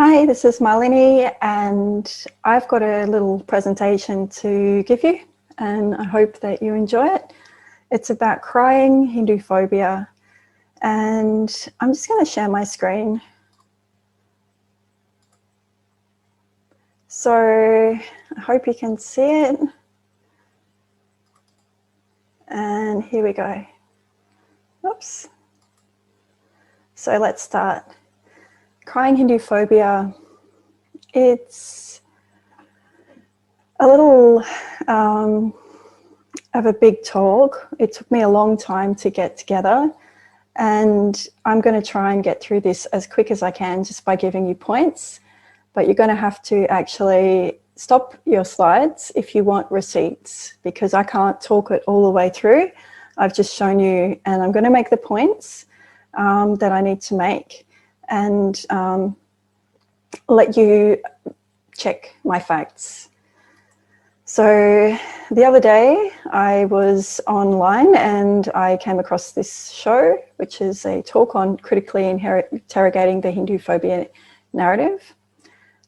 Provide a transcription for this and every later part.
Hi, this is Malini, and I've got a little presentation to give you, and I hope that you enjoy it. It's about crying Hinduphobia, and I'm just going to share my screen. So I hope you can see it. And here we go. Oops. So let's start. Crying Hinduphobia. It's a little of a big talk. It took me a long time to get together, and I'm going to try and get through this as quick as I can just by giving you points, but you're going to have to actually stop your slides if you want receipts, because I can't talk it all the way through. I've just shown you, and I'm going to make the points that I need to make, and let you check my facts. So the other day I was online and I came across this show, which is a talk on critically interrogating the Hinduphobia narrative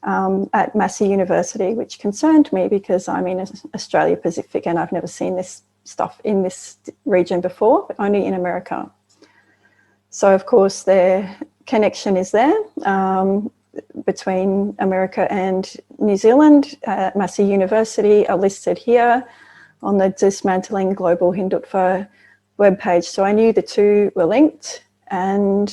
at Massey University, which concerned me because I'm in Australia Pacific and I've never seen this stuff in this region before, but only in America. So of course the connection is there between America and New Zealand. Massey University are listed here on the Dismantling Global Hindutva webpage. So I knew the two were linked, and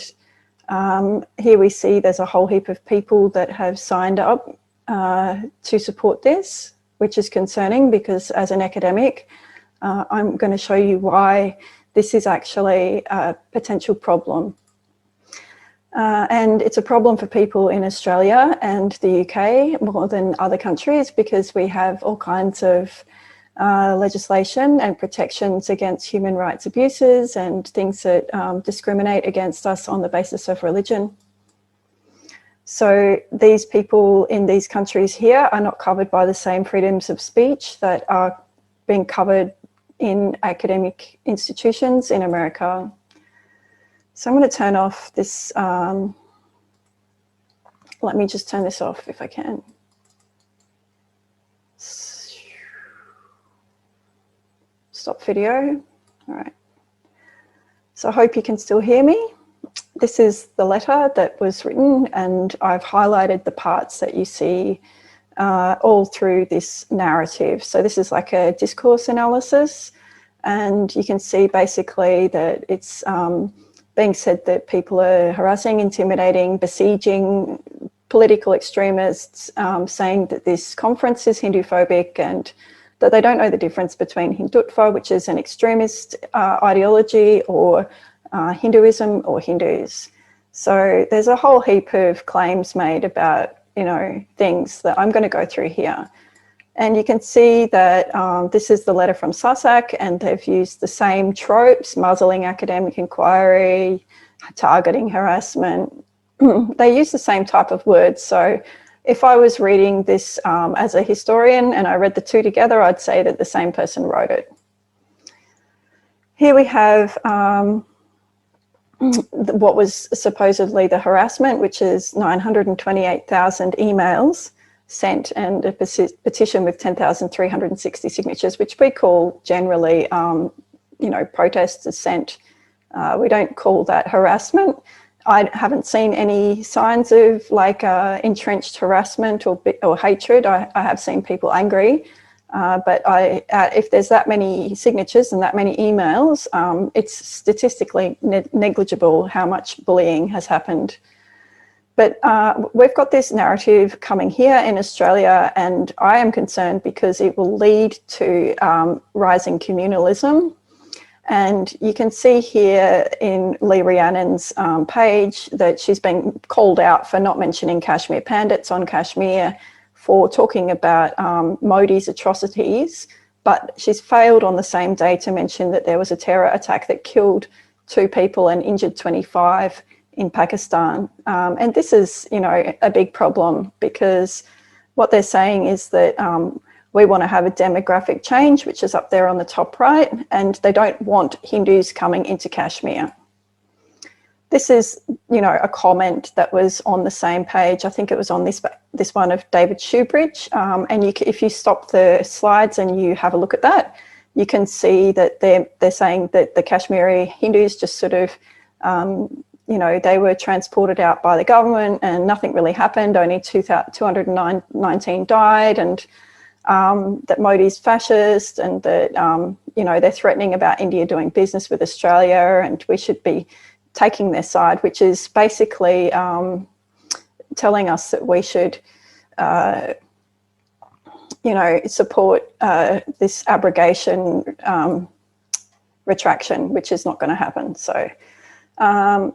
here we see there's a whole heap of people that have signed up to support this, which is concerning because as an academic, I'm going to show you why this is actually a potential problem. And it's a problem for people in Australia and the UK more than other countries because we have all kinds of legislation and protections against human rights abuses and things that discriminate against us on the basis of religion. So these people in these countries here are not covered by the same freedoms of speech that are being covered in academic institutions in America. So I'm going to turn off this, let me just turn this off if I can. Stop video. All right. So I hope you can still hear me. This is the letter that was written, and I've highlighted the parts that you see all through this narrative. So this is like a discourse analysis, and you can see basically that it's being said that people are harassing, intimidating, besieging political extremists, saying that this conference is Hinduphobic and that they don't know the difference between Hindutva, which is an extremist ideology, or Hinduism or Hindus. So there's a whole heap of claims made about, you know, things that I'm going to go through here. And you can see that this is the letter from SASAC, and they've used the same tropes: muzzling academic inquiry, targeting harassment. They use the same type of words. So if I was reading this as a historian and I read the two together, I'd say that the same person wrote it. Here we have what was supposedly the harassment, which is 928,000 emails sent and a petition with 10,360 signatures, which we call generally, you know, protesters sent. We don't call that harassment. I haven't seen any signs of like entrenched harassment or hatred. I have seen people angry, but if there's that many signatures and that many emails, it's statistically negligible how much bullying has happened. But we've got this narrative coming here in Australia, and I am concerned because it will lead to rising communalism. And you can see here in Lee Rhiannon's page that she's been called out for not mentioning Kashmir Pandits on Kashmir, for talking about Modi's atrocities, but she's failed on the same day to mention that there was a terror attack that killed 2 people and injured 25 in Pakistan. And this is, you know, a big problem because what they're saying is that we want to have a demographic change, which is up there on the top right, and they don't want Hindus coming into Kashmir. this is, you know, a comment that was on the same page. I think it was on this one of David Shoebridge. And if you stop the slides and you have a look at that, you can see that they're saying that the Kashmiri Hindus just sort of, you know, they were transported out by the government and nothing really happened. Only 219 died, and that Modi's fascist, and that, you know, they're threatening about India doing business with Australia and we should be taking their side, which is basically telling us that we should, you know, support this abrogation retraction, which is not going to happen. So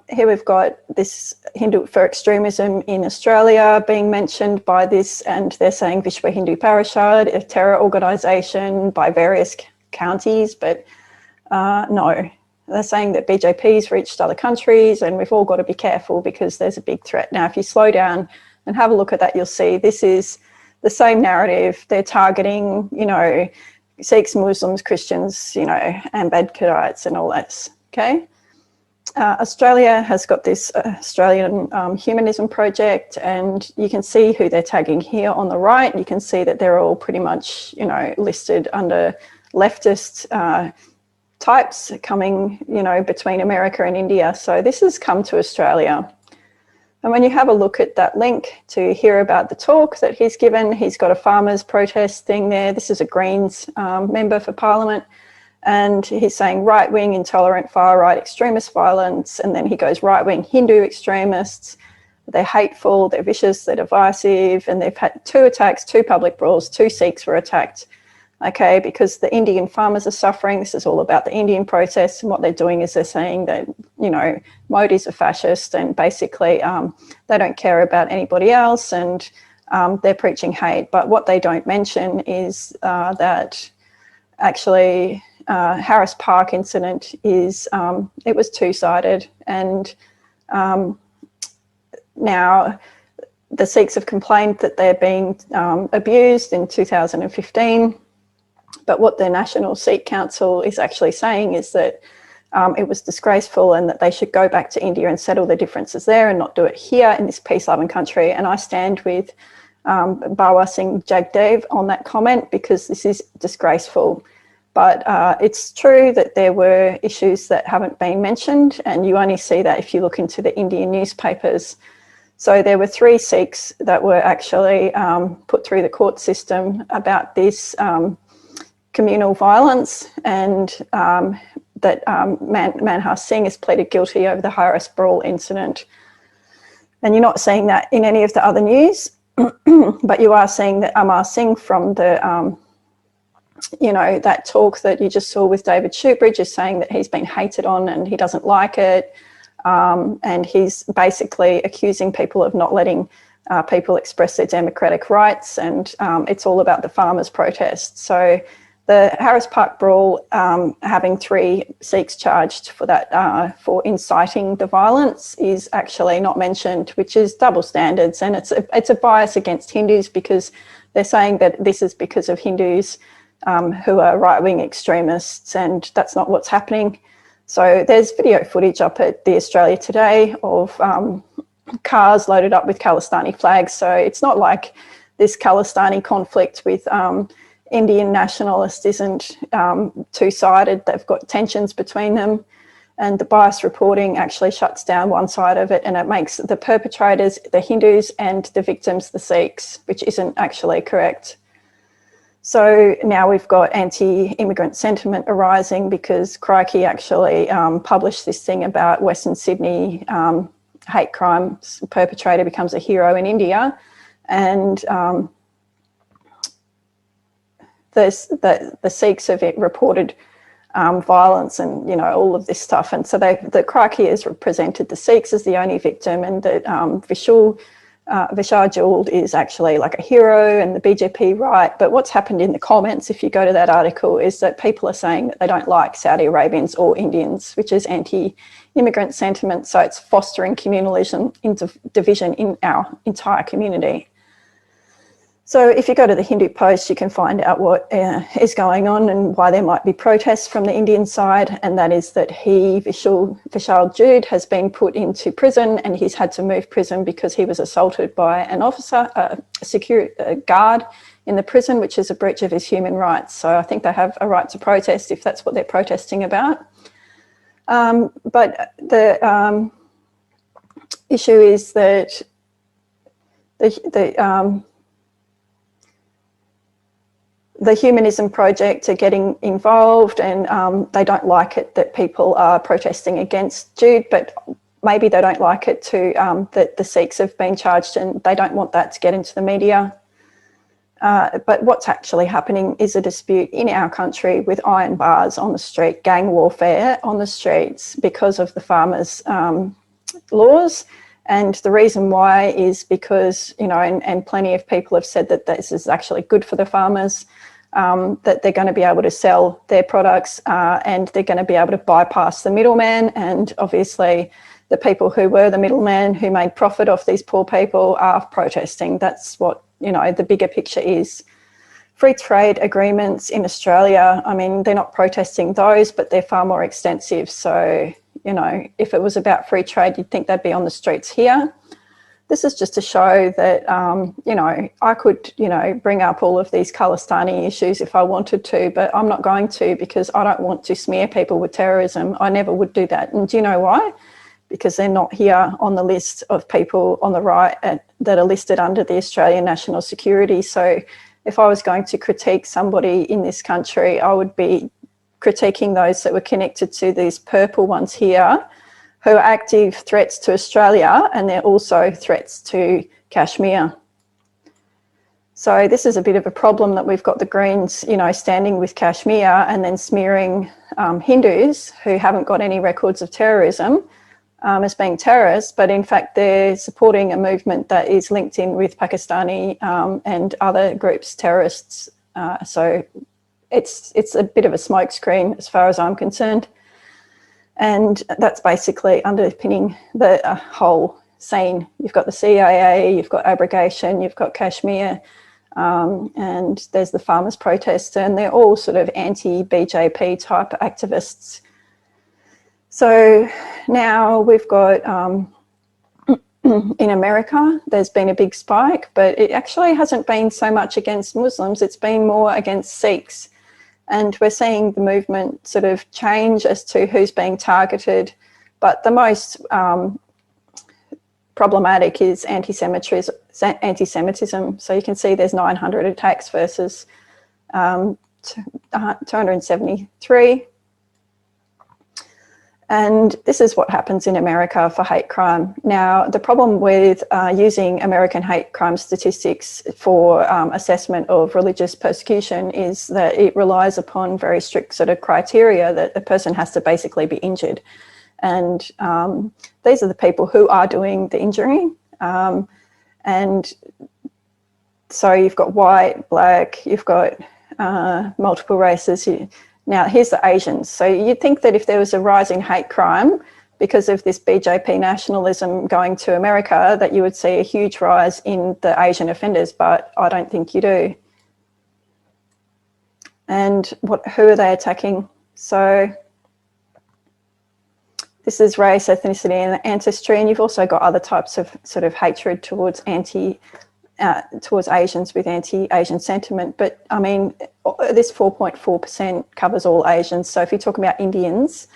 here we've got this Hindutva extremism in Australia being mentioned by this, and they're saying Vishwa Hindu Parishad, a terror organisation by various counties, but no. They're saying that BJP's reached other countries, and we've all got to be careful because there's a big threat. Now, if you slow down and have a look at that, you'll see this is the same narrative. They're targeting, you know, Sikhs, Muslims, Christians, you know, Ambedkarites and all that, okay? Australia has got this Australian Humanism Project, and you can see who they're tagging here on the right. You can see that they're all pretty much, you know, listed under leftist types coming, you know, between America and India. So this has come to Australia. And when you have a look at that link to hear about the talk that he's given, he's got a farmers protest thing there. This is a Greens member for Parliament. And he's saying right-wing, intolerant, far-right extremist violence. And then he goes right-wing Hindu extremists. They're hateful, they're vicious, they're divisive. And they've had 2 attacks, 2 public brawls, 2 Sikhs were attacked. Okay, because the Indian farmers are suffering. This is all about the Indian protests, and what they're doing is they're saying that, you know, Modi's a fascist, and basically they don't care about anybody else, and they're preaching hate. But what they don't mention is that actually Harris Park incident is, it was 2-sided, and now the Sikhs have complained that they're being abused in 2015. But what the National Sikh Council is actually saying is that it was disgraceful and that they should go back to India and settle their differences there and not do it here in this peace-loving country. And I stand with Bawa Singh Jagdev on that comment, because this is disgraceful. But it's true that there were issues that haven't been mentioned, and you only see that if you look into the Indian newspapers. So there were 3 Sikhs that were actually put through the court system about this communal violence, and that Manhar Singh has pleaded guilty over the Harris Brawl incident. And you're not seeing that in any of the other news, but you are seeing that Amar Singh from the, you know, that talk that you just saw with David Shoebridge is saying that he's been hated on and he doesn't like it. And he's basically accusing people of not letting people express their democratic rights, and it's all about the farmers' protests. So the Harris Park Brawl, having 3 Sikhs charged for that, for inciting the violence, is actually not mentioned, which is double standards, and it's a bias against Hindus, because they're saying that this is because of Hindus who are right-wing extremists, and that's not what's happening. So there's video footage up at the Australia Today of cars loaded up with Khalistani flags. So it's not like this Khalistani conflict with Indian nationalists isn't 2-sided. They've got tensions between them, and the bias reporting actually shuts down one side of it, and it makes the perpetrators the Hindus and the victims the Sikhs, which isn't actually correct. So now we've got anti-immigrant sentiment arising because Crikey actually published this thing about Western Sydney hate crimes perpetrator becomes a hero in India, and the Sikhs have reported violence and, you know, all of this stuff. And so the Crikey has represented the Sikhs as the only victim, and that Vishal Juld is actually like a hero and the BJP right. But what's happened in the comments, if you go to that article, is that people are saying that they don't like Saudi Arabians or Indians, which is anti-immigrant sentiment. So it's fostering communalism, division in our entire community. So if you go to the Hindu Post, you can find out what is going on and why there might be protests from the Indian side, and that is that Vishal Jude has been put into prison, and he's had to move prison because he was assaulted by an officer, a guard in the prison, which is a breach of his human rights. So I think they have a right to protest if that's what they're protesting about. But the issue is that the Humanism Project are getting involved, and they don't like it that people are protesting against Jude, but maybe they don't like it too that the Sikhs have been charged, and they don't want that to get into the media. But what's actually happening is a dispute in our country with iron bars on the street, gang warfare on the streets because of the farmers' laws. And the reason why is because, you know, and plenty of people have said that this is actually good for the farmers, that they're going to be able to sell their products and they're going to be able to bypass the middleman. And obviously the people who were the middleman who made profit off these poor people are protesting. That's what, you know, the bigger picture is. Free trade agreements in Australia, I mean, they're not protesting those, but they're far more extensive. So, you know, if it was about free trade, you'd think they'd be on the streets here. This is just to show that, you know, I could, you know, bring up all of these Khalistani issues if I wanted to, but I'm not going to, because I don't want to smear people with terrorism. I never would do that. And do you know why? Because they're not here on the list of people on the right that are listed under the Australian National Security. So if I was going to critique somebody in this country, I would be critiquing those that were connected to these purple ones here, who are active threats to Australia, and they're also threats to Kashmir. So this is a bit of a problem that we've got the Greens, you know, standing with Kashmir and then smearing Hindus who haven't got any records of terrorism as being terrorists, but in fact they're supporting a movement that is linked in with Pakistani and other groups, terrorists. So it's a bit of a smokescreen as far as I'm concerned. And that's basically underpinning the whole scene. You've got the CIA, you've got abrogation, you've got Kashmir, and there's the farmers' protests, and they're all sort of anti-BJP type activists. So now we've got, in America, there's been a big spike, but it actually hasn't been so much against Muslims, it's been more against Sikhs. And we're seeing the movement sort of change as to who's being targeted. But the most problematic is anti-Semitism. So you can see there's 900 attacks versus 273. And this is what happens in America for hate crime. Now, the problem with using American hate crime statistics for assessment of religious persecution is that it relies upon very strict sort of criteria that a person has to basically be injured. And these are the people who are doing the injuring. And so you've got white, black, you've got multiple races. Now, here's the Asians. So you'd think that if there was a rise in hate crime because of this BJP nationalism going to America, that you would see a huge rise in the Asian offenders, but I don't think you do. And who are they attacking? So this is race, ethnicity, and ancestry, and you've also got other types of sort of hatred towards Asians with anti-Asian sentiment. But I mean, this 4.4% covers all Asians. So if you're talking about Indians,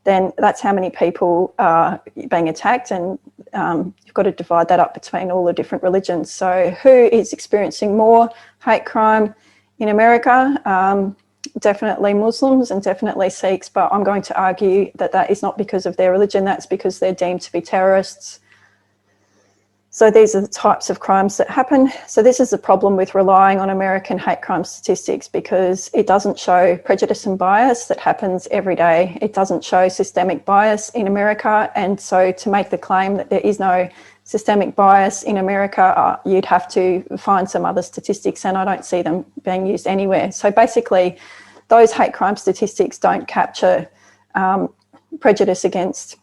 then that's how many people are being attacked, and you've got to divide that up between all the different religions. So who is experiencing more hate crime in America? Definitely Muslims and definitely Sikhs, but I'm going to argue that that is not because of their religion, that's because they're deemed to be terrorists. So these are the types of crimes that happen. So this is the problem with relying on American hate crime statistics, because it doesn't show prejudice and bias that happens every day. It doesn't show systemic bias in America. And so to make the claim that there is no systemic bias in America, you'd have to find some other statistics, and I don't see them being used anywhere. So basically, those hate crime statistics don't capture prejudice against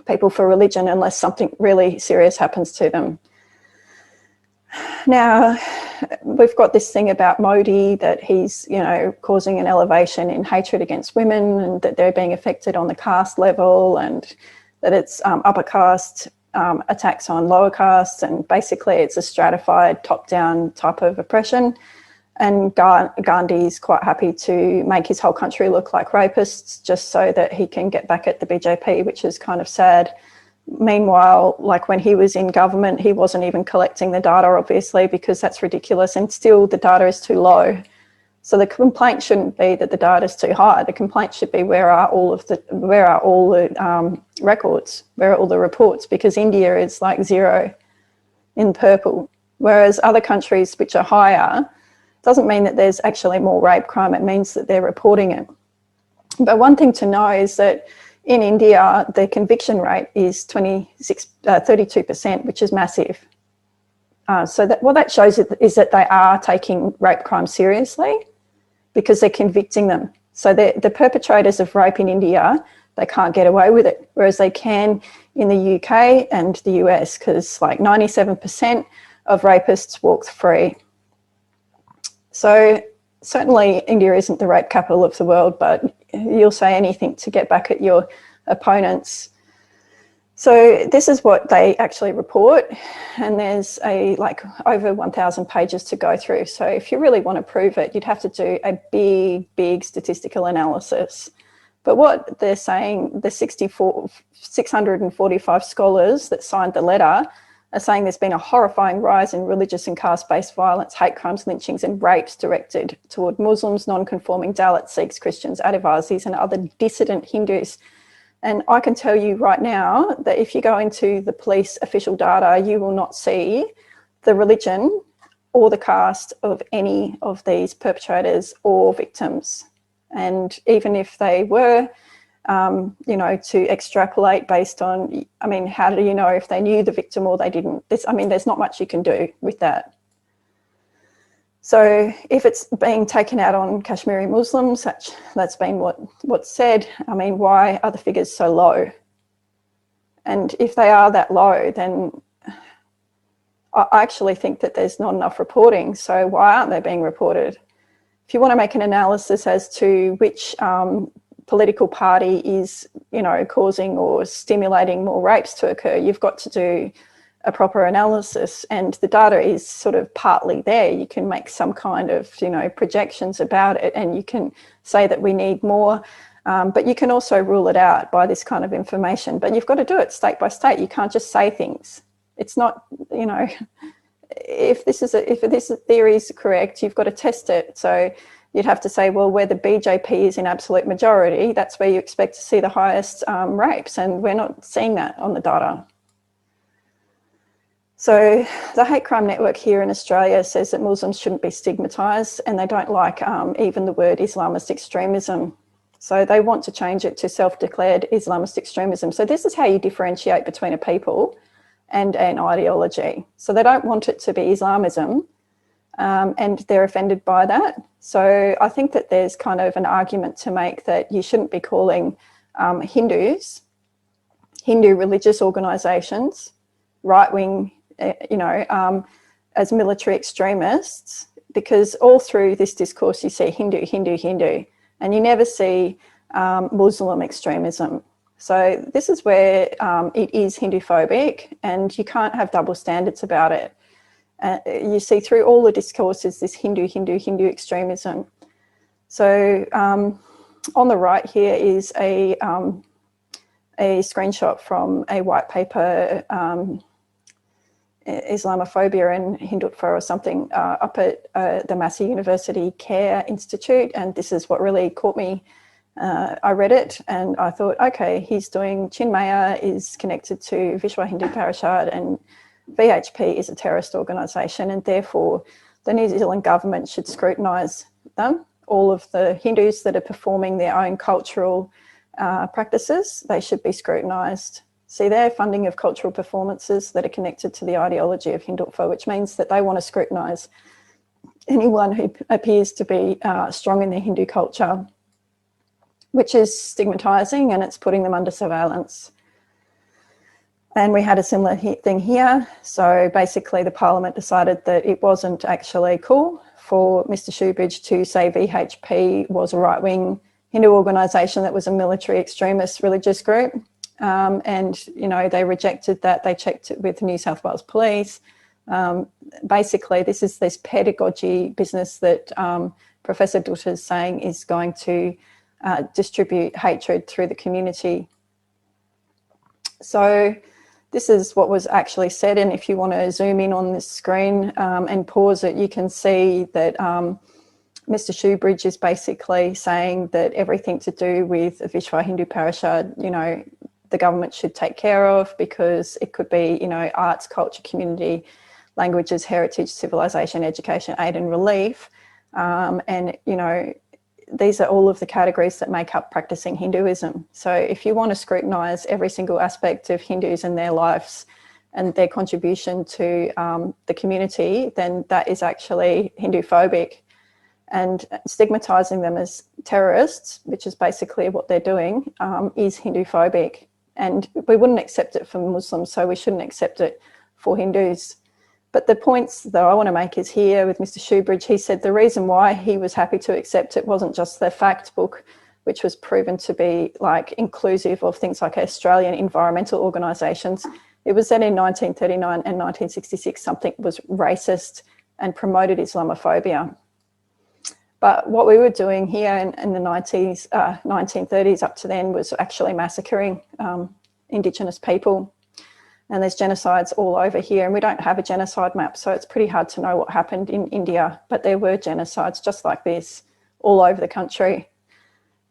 people for religion unless something really serious happens to them. Now, we've got this thing about Modi, that he's, you know, causing an elevation in hatred against women, and that they're being affected on the caste level, and that it's upper caste attacks on lower castes, and basically it's a stratified top-down type of oppression. And Gandhi's quite happy to make his whole country look like rapists just so that he can get back at the BJP, which is kind of sad. Meanwhile, like when he was in government, he wasn't even collecting the data, obviously, because that's ridiculous, and still the data is too low. So the complaint shouldn't be that the data is too high. The complaint should be where are all the records, where are all the reports, because India is like 0 in purple, whereas other countries which are higher, doesn't mean that there's actually more rape crime, it means that they're reporting it. But one thing to know is that in India, the conviction rate is 32%, which is massive. So that what that shows is that they are taking rape crime seriously, because they're convicting them. So the perpetrators of rape in India, they can't get away with it, whereas they can in the UK and the US, because like 97% of rapists walk free. So certainly India isn't the rape capital of the world, but you'll say anything to get back at your opponents. So this is what they actually report, and there's like over 1,000 pages to go through. So if you really want to prove it, you'd have to do a big statistical analysis. But what they're saying, the 645 scholars that signed the letter are saying there's been a horrifying rise in religious and caste-based violence, hate crimes, lynchings and rapes directed toward Muslims, non-conforming Dalits, Sikhs, Christians, Adivasis and other dissident Hindus. And I can tell you right now that if you go into the police official data, you will not see the religion or the caste of any of these perpetrators or victims. And even if they were, you know, to extrapolate based on, I mean, how do you know if they knew the victim or they didn't? I mean, there's not much you can do with that. So if it's being taken out on Kashmiri Muslims, that's been what's said. I mean, why are the figures so low? And if they are that low, then I actually think that there's not enough reporting. So why aren't they being reported? If you want to make an analysis as to which political party is, you know, causing or stimulating more rapes to occur, you've got to do a proper analysis, and the data is sort of partly there. You can make some kind of, you know, projections about it, and you can say that we need more, but you can also rule it out by this kind of information. But you've got to do it state by state. You can't just say things. It's not, you know, if this theory is correct, you've got to test it. So you'd have to say, well, where the BJP is in absolute majority, that's where you expect to see the highest rapes, and we're not seeing that on the data. So the hate crime network here in Australia says that Muslims shouldn't be stigmatised, and they don't like even the word Islamist extremism. So they want to change it to self-declared Islamist extremism. So this is how you differentiate between a people and an ideology. So they don't want it to be Islamism, and they're offended by that. So I think that there's kind of an argument to make that you shouldn't be calling Hindus, Hindu religious organisations, right-wing, you know, as military extremists, because all through this discourse you see Hindu, Hindu, Hindu, and you never see Muslim extremism. So this is where it is Hinduphobic, and you can't have double standards about it. You see through all the discourses this Hindu, Hindu, Hindu extremism. So on the right here is a screenshot from a white paper, Islamophobia and Hindutva or something, up at the Massey University Care Institute, and this is what really caught me. I read it and I thought, okay, he's doing, Chinmaya is connected to Vishwa Hindu Parishad, and VHP is a terrorist organisation, and therefore the New Zealand government should scrutinise them. All of the Hindus that are performing their own cultural practices, they should be scrutinised. See, their funding of cultural performances that are connected to the ideology of Hindutva, which means that they want to scrutinise anyone who appears to be strong in their Hindu culture, which is stigmatising, and it's putting them under surveillance. And we had a similar thing here. So basically the Parliament decided that it wasn't actually cool for Mr. Shoebridge to say VHP was a right-wing Hindu organisation that was a military extremist religious group. And, you know, they rejected that. They checked it with New South Wales Police. Basically, this is this pedagogy business that Professor Dutta is saying is going to distribute hatred through the community. So this is what was actually said, and if you want to zoom in on this screen and pause it, you can see that Mr. Shoebridge is basically saying that everything to do with Vishwa Hindu Parishad, you know, the government should take care of, because it could be, you know, arts, culture, community, languages, heritage, civilization, education, aid and relief. And, you know, these are all of the categories that make up practicing Hinduism. So if you want to scrutinise every single aspect of Hindus and their lives and their contribution to the community, then that is actually Hinduphobic. And stigmatising them as terrorists, which is basically what they're doing, is Hinduphobic. And we wouldn't accept it for Muslims, so we shouldn't accept it for Hindus. But the points that I want to make is here with Mr. Shoebridge. He said the reason why he was happy to accept it wasn't just the fact book, which was proven to be like inclusive of things like Australian environmental organisations. It was that in 1939 and 1966 something was racist and promoted Islamophobia. But what we were doing here in the 1930s up to then was actually massacring Indigenous people. And there's genocides all over here, and we don't have a genocide map, so it's pretty hard to know what happened in India, but there were genocides just like this all over the country.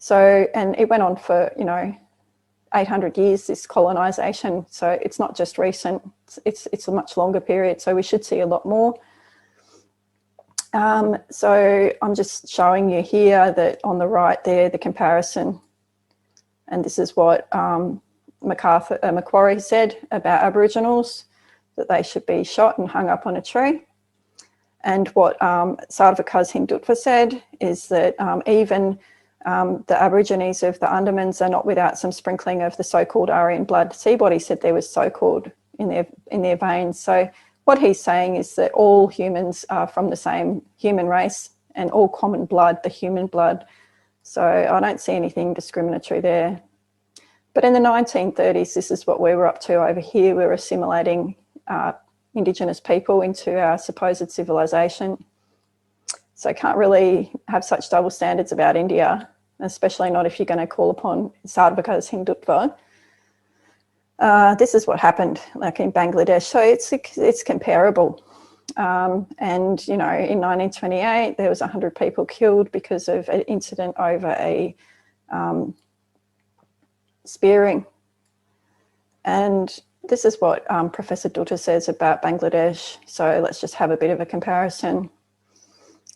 So, and it went on for, you know, 800 years, this colonisation, so it's not just recent, it's a much longer period, so we should see a lot more. So I'm just showing you here that on the right there, the comparison, and this is what Macquarie said about Aboriginals, that they should be shot and hung up on a tree. And what Sarvakaz Hindutva said is that even the Aborigines of the Andamans are not without some sprinkling of the so-called Aryan blood. Seabody said there was so-called in their veins. So what he's saying is that all humans are from the same human race and all common blood, the human blood. So I don't see anything discriminatory there. But in the 1930s, this is what we were up to over here. We were assimilating Indigenous people into our supposed civilization. So can't really have such double standards about India, especially not if you're going to call upon Sarvakaz Hindutva. This is what happened, like in Bangladesh. So it's comparable. And, you know, in 1928, there was 100 people killed because of an incident over a spearing. And this is what Professor Dutta says about Bangladesh. So let's just have a bit of a comparison.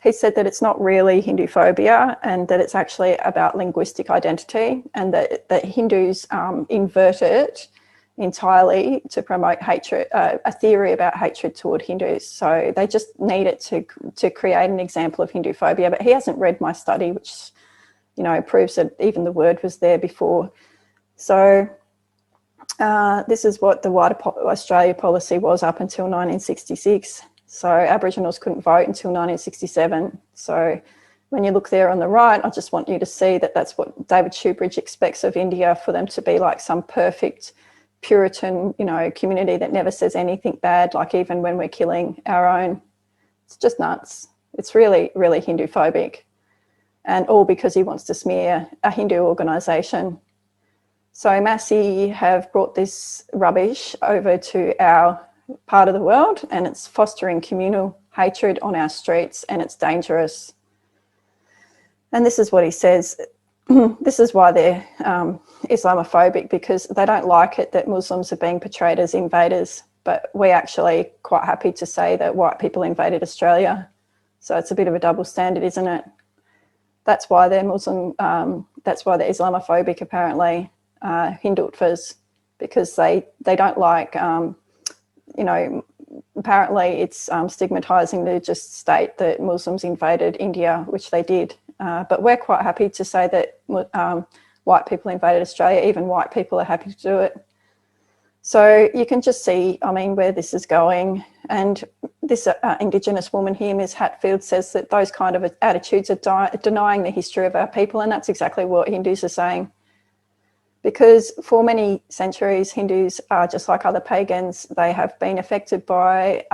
He said that it's not really Hinduphobia and that it's actually about linguistic identity, and that Hindus invert it entirely to promote hatred, a theory about hatred toward Hindus. So they just need it to create an example of Hinduphobia. But he hasn't read my study, which, you know, proves that even the word was there before. So this is what the wider Australia policy was up until 1966. So Aboriginals couldn't vote until 1967. So when you look there on the right, I just want you to see that that's what David Shoebridge expects of India, for them to be like some perfect Puritan, you know, community that never says anything bad, like even when we're killing our own. It's just nuts. It's really, really Hinduphobic. And all because he wants to smear a Hindu organisation. So Massey have brought this rubbish over to our part of the world, and it's fostering communal hatred on our streets, and it's dangerous. And this is what he says. This is why they're Islamophobic, because they don't like it that Muslims are being portrayed as invaders, but we're actually quite happy to say that white people invaded Australia. So it's a bit of a double standard, isn't it? That's why they're Muslim, that's why they're Islamophobic, apparently, Hindutvas, because they don't like, you know, apparently it's stigmatising to just state that Muslims invaded India, which they did. But we're quite happy to say that white people invaded Australia. Even white people are happy to do it. So you can just see, I mean, where this is going. And this Indigenous woman here, Ms. Hatfield, says that those kind of attitudes are denying the history of our people, and that's exactly what Hindus are saying. Because for many centuries, Hindus are just like other pagans. They have been affected by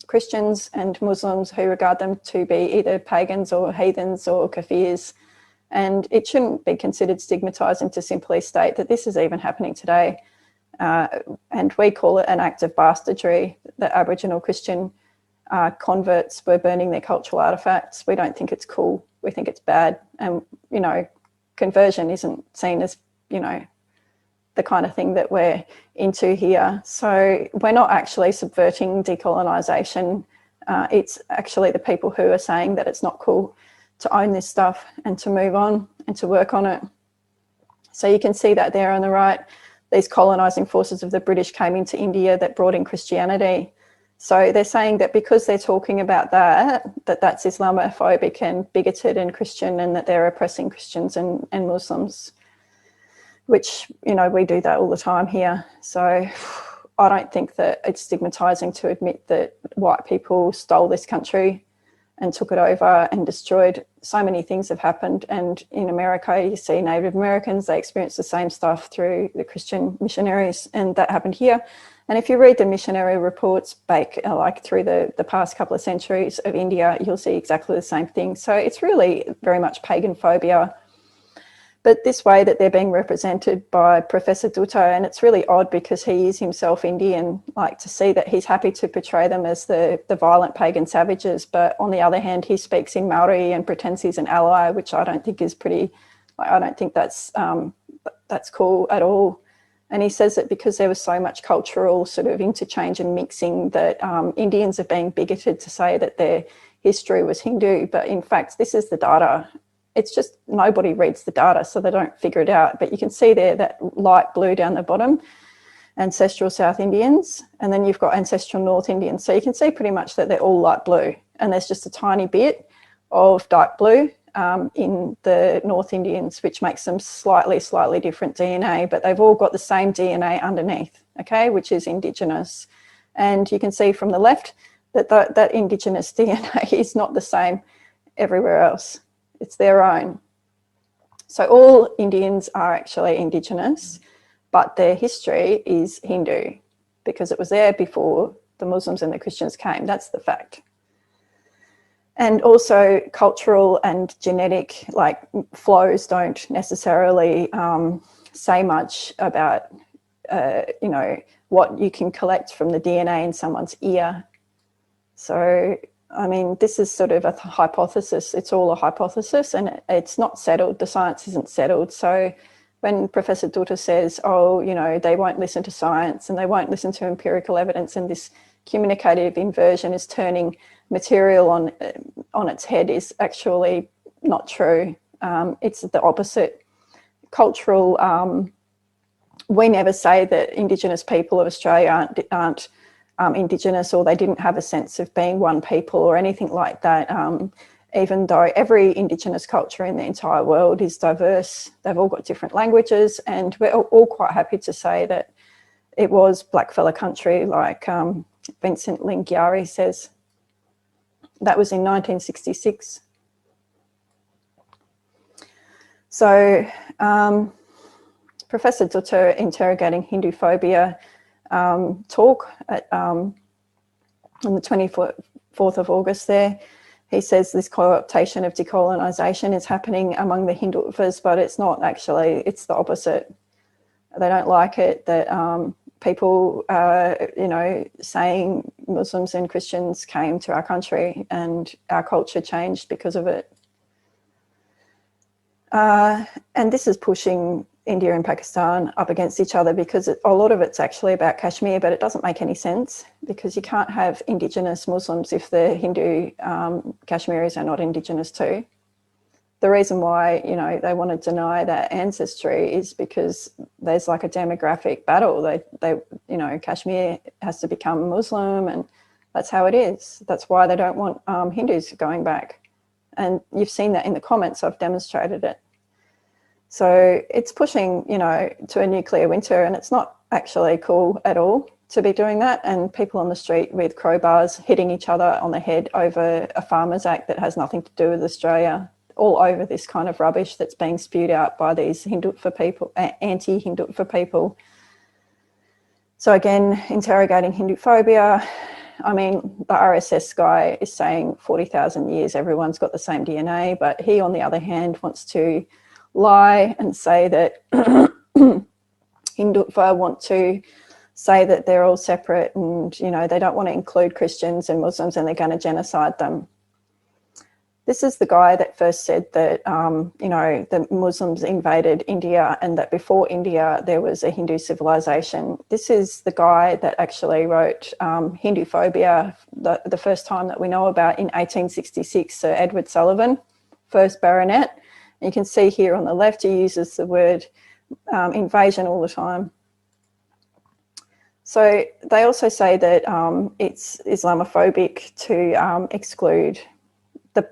Christians and Muslims who regard them to be either pagans or heathens or kafirs. And it shouldn't be considered stigmatising to simply state that this is even happening today. And we call it an act of bastardry that Aboriginal Christian converts were burning their cultural artefacts. We don't think it's cool. We think it's bad. And, you know, conversion isn't seen as, you know, the kind of thing that we're into here. So we're not actually subverting decolonisation. It's actually the people who are saying that it's not cool to own this stuff and to move on and to work on it. So you can see that there on the right. These colonising forces of the British came into India that brought in Christianity. So they're saying that because they're talking about that's Islamophobic and bigoted and Christian, and that they're oppressing Christians and Muslims, which, you know, we do that all the time here. So I don't think that it's stigmatising to admit that white people stole this country and took it over and destroyed. So many things have happened. And in America, you see Native Americans, they experience the same stuff through the Christian missionaries, and that happened here. And if you read the missionary reports back, like through the past couple of centuries of India, you'll see exactly the same thing. So it's really very much pagan phobia. But this way that they're being represented by Professor Dutta, and it's really odd because he is himself Indian, like to see that he's happy to portray them as the violent pagan savages, but on the other hand, he speaks in Maori and pretends he's an ally, which I don't think is pretty, like, I don't think that's cool at all. And he says that because there was so much cultural sort of interchange and mixing that Indians are being bigoted to say that their history was Hindu, but in fact, this is the data. It's just nobody reads the data, so they don't figure it out. But you can see there that light blue down the bottom, ancestral South Indians, and then you've got ancestral North Indians. So you can see pretty much that they're all light blue, and there's just a tiny bit of dark blue in the North Indians, which makes them slightly different DNA, but they've all got the same DNA underneath, okay, which is Indigenous. And you can see from the left that that Indigenous DNA is not the same everywhere else. It's their own. So all Indians are actually Indigenous, but their history is Hindu because it was there before the Muslims and the Christians came. That's the fact. And also cultural and genetic flows don't necessarily say much about, you know, what you can collect from the DNA in someone's ear. So I mean, this is sort of a hypothesis. It's all a hypothesis and it's not settled. The science isn't settled. So when Professor Dutta says, oh, you know, they won't listen to science and they won't listen to empirical evidence, and this communicative inversion is turning material on its head, is actually not true. It's the opposite. Cultural, we never say that Indigenous people of Australia aren't Indigenous, or they didn't have a sense of being one people or anything like that, even though every Indigenous culture in the entire world is diverse. They've all got different languages, and we're all quite happy to say that it was blackfella country, like Vincent Lingiari says. That was in 1966. So Professor Dutta, interrogating Hinduphobia, talk on the 24th of August there. He says this co-optation of decolonisation is happening among the Hindutva's, but it's not actually, it's the opposite. They don't like it that people are, you know, saying Muslims and Christians came to our country and our culture changed because of it. And this is pushing India and Pakistan up against each other because a lot of it's actually about Kashmir, but it doesn't make any sense because you can't have Indigenous Muslims if the Hindu Kashmiris are not Indigenous too. The reason why, you know, they want to deny that ancestry is because there's like a demographic battle. They you know, Kashmir has to become Muslim, and that's how it is. That's why they don't want Hindus going back. And you've seen that in the comments. I've demonstrated it. So it's pushing, you know, to a nuclear winter, and it's not actually cool at all to be doing that. And people on the street with crowbars hitting each other on the head over a Farmers Act that has nothing to do with Australia, all over this kind of rubbish that's being spewed out by these Hindutva people, anti-Hindutva people. So again, interrogating Hinduphobia. I mean, the RSS guy is saying 40,000 years, everyone's got the same DNA, but he, on the other hand, wants to lie and say that Hindutva want to say that they're all separate and, you know, they don't want to include Christians and Muslims and they're going to genocide them. This is the guy that first said that, you know, the Muslims invaded India and that before India there was a Hindu civilization. This is the guy that actually wrote Hinduphobia, the first time that we know about, in 1866, Sir Edward Sullivan, first baronet. And you can see here on the left he uses the word invasion all the time. So they also say that it's Islamophobic to exclude the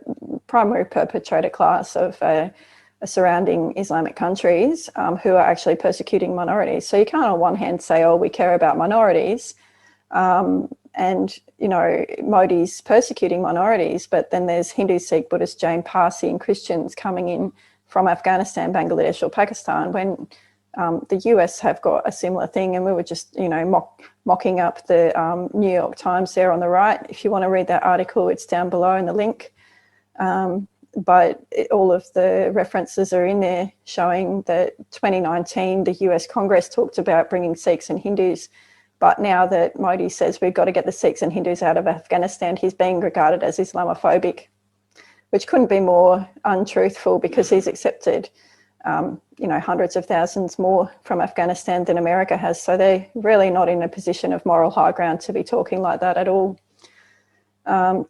primary perpetrator class of surrounding Islamic countries who are actually persecuting minorities. So you can't on one hand say, oh, we care about minorities and, you know, Modi's persecuting minorities, but then there's Hindu, Sikh, Buddhist, Jain, Parsi and Christians coming in from Afghanistan, Bangladesh or Pakistan when the US have got a similar thing. And we were just, you know, mocking up the New York Times there on the right. If you want to read that article, it's down below in the link. But all of the references are in there showing that 2019, the US Congress talked about bringing Sikhs and Hindus. But now that Modi says we've got to get the Sikhs and Hindus out of Afghanistan, he's being regarded as Islamophobic, which couldn't be more untruthful because he's accepted, you know, hundreds of thousands more from Afghanistan than America has. So they're really not in a position of moral high ground to be talking like that at all.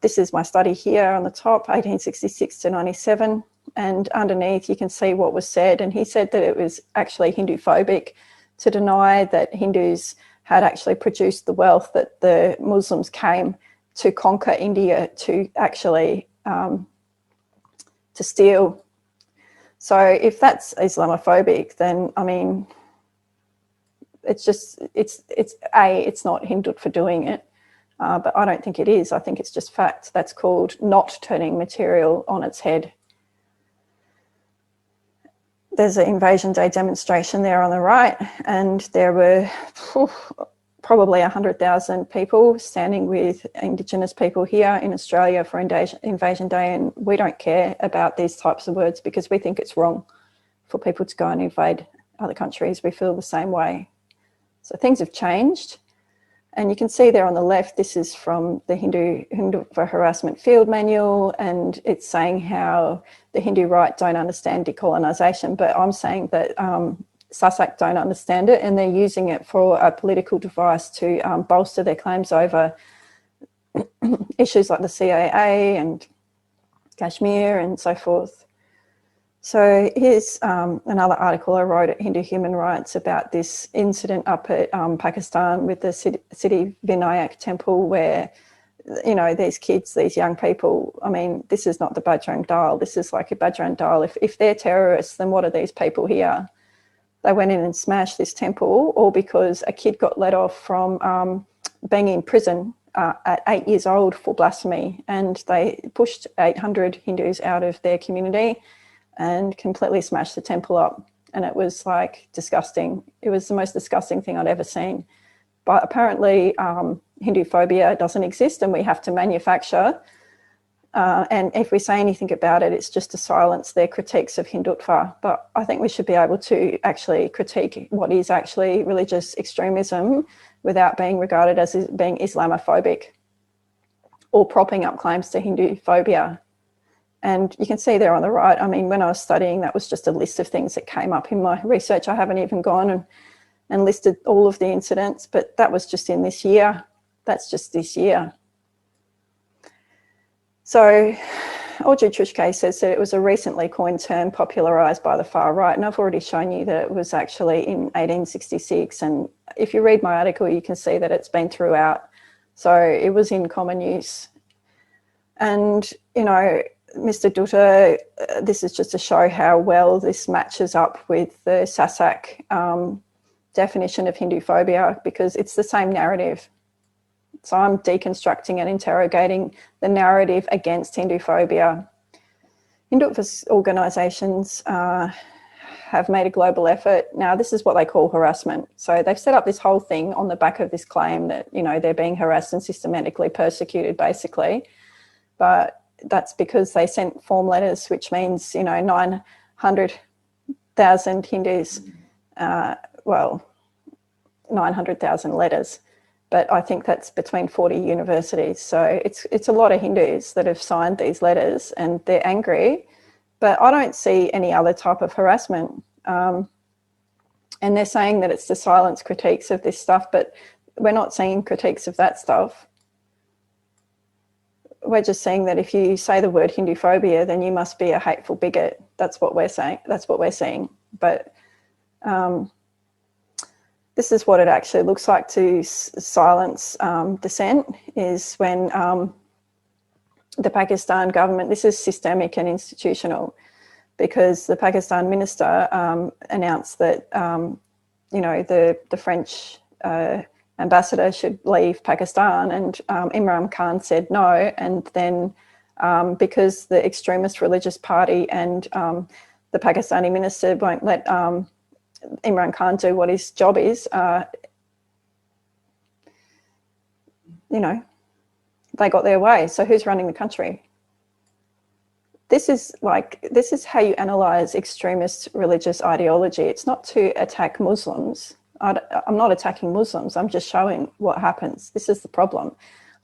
This is my study here on the top, 1866 to 97, and underneath you can see what was said. And he said that it was actually Hinduphobic to deny that Hindus had actually produced the wealth that the Muslims came to conquer India to actually to steal. So if that's Islamophobic, then I mean, it's just, it's not Hindutva doing it. But I don't think it is. I think it's just fact. That's called not turning material on its head. There's an Invasion Day demonstration there on the right, and there were probably 100,000 people standing with Indigenous people here in Australia for Invasion Day, and we don't care about these types of words because we think it's wrong for people to go and invade other countries. We feel the same way. So things have changed. And you can see there on the left, this is from the Hindutva Harassment Field Manual, and it's saying how the Hindu right don't understand decolonisation, but I'm saying that SASAC don't understand it, and they're using it for a political device to bolster their claims over issues like the CAA and Kashmir and so forth. So here's another article I wrote at Hindu Human Rights about this incident up at Pakistan with the Siddhi Vinayak temple where, you know, these kids, these young people, I mean, this is not the Bajrang Dal, this is like a Bajrang Dal. If they're terrorists, then what are these people here? They went in and smashed this temple, all because a kid got let off from being in prison at 8 years old for blasphemy, and they pushed 800 Hindus out of their community and completely smashed the temple up. And it was like disgusting. It was the most disgusting thing I'd ever seen. But apparently Hinduphobia doesn't exist and we have to manufacture. And if we say anything about it, it's just to silence their critiques of Hindutva. But I think we should be able to actually critique what is actually religious extremism without being regarded as being Islamophobic or propping up claims to Hinduphobia. And you can see there on the right, I mean, when I was studying, that was just a list of things that came up in my research. I haven't even gone and listed all of the incidents, but that was just in this year. That's just this year. So Audrey Trushke says that it was a recently coined term popularised by the far right, and I've already shown you that it was actually in 1866. And if you read my article, you can see that it's been throughout. So it was in common use. And, you know, Mr. Dutta, this is just to show how well this matches up with the SASAC definition of Hinduphobia, because it's the same narrative. So I'm deconstructing and interrogating the narrative against Hinduphobia. Hindutva organisations have made a global effort. Now, this is what they call harassment. So they've set up this whole thing on the back of this claim that, you know, they're being harassed and systematically persecuted, basically. But that's because they sent form letters, which means, you know, 900,000 Hindus, well, 900,000 letters. But I think that's between 40 universities. So it's a lot of Hindus that have signed these letters, and they're angry. But I don't see any other type of harassment. And they're saying that it's to silence critiques of this stuff, but we're not seeing critiques of that stuff. We're just saying that if you say the word Hinduphobia, then you must be a hateful bigot. That's what we're saying. That's what we're seeing. But this is what it actually looks like to silence dissent, is when the Pakistan government, this is systemic and institutional, because the Pakistan minister announced that, you know, the French ambassador should leave Pakistan, and Imran Khan said no. And then because the extremist religious party and the Pakistani minister won't let Imran Khan do what his job is, you know, they got their way. So who's running the country? This is how you analyse extremist religious ideology. It's not to attack Muslims. I'm not attacking Muslims. I'm just showing what happens. This is the problem.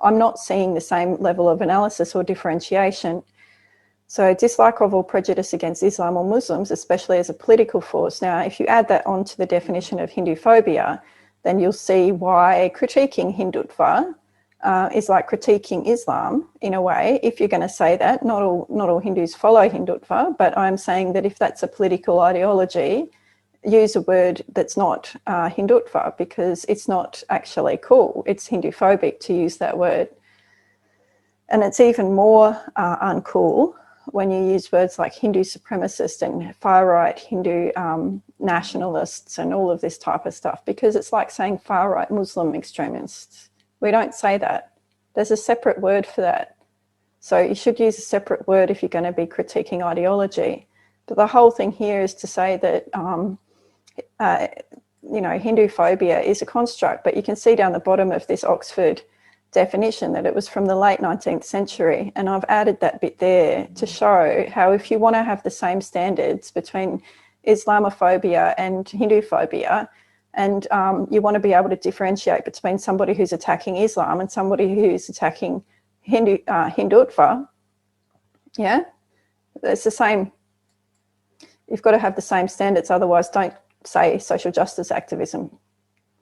I'm not seeing the same level of analysis or differentiation. So dislike of or prejudice against Islam or Muslims, especially as a political force. Now, if you add that onto the definition of Hinduphobia, then you'll see why critiquing Hindutva is like critiquing Islam in a way. If you're going to say that, not all Hindus follow Hindutva, but I'm saying that if that's a political ideology, use a word that's not Hindutva, because it's not actually cool. It's Hinduphobic to use that word. And it's even more uncool when you use words like Hindu supremacist and far-right Hindu nationalists and all of this type of stuff, because it's like saying far-right Muslim extremists. We don't say that. There's a separate word for that. So you should use a separate word if you're going to be critiquing ideology. But the whole thing here is to say that, you know, Hinduphobia is a construct, but you can see down the bottom of this Oxford definition that it was from the late 19th century. And I've added that bit there to show how if you want to have the same standards between Islamophobia and Hinduphobia, and you want to be able to differentiate between somebody who's attacking Islam and somebody who's attacking Hindutva, yeah, it's the same. You've got to have the same standards, otherwise don't say social justice activism,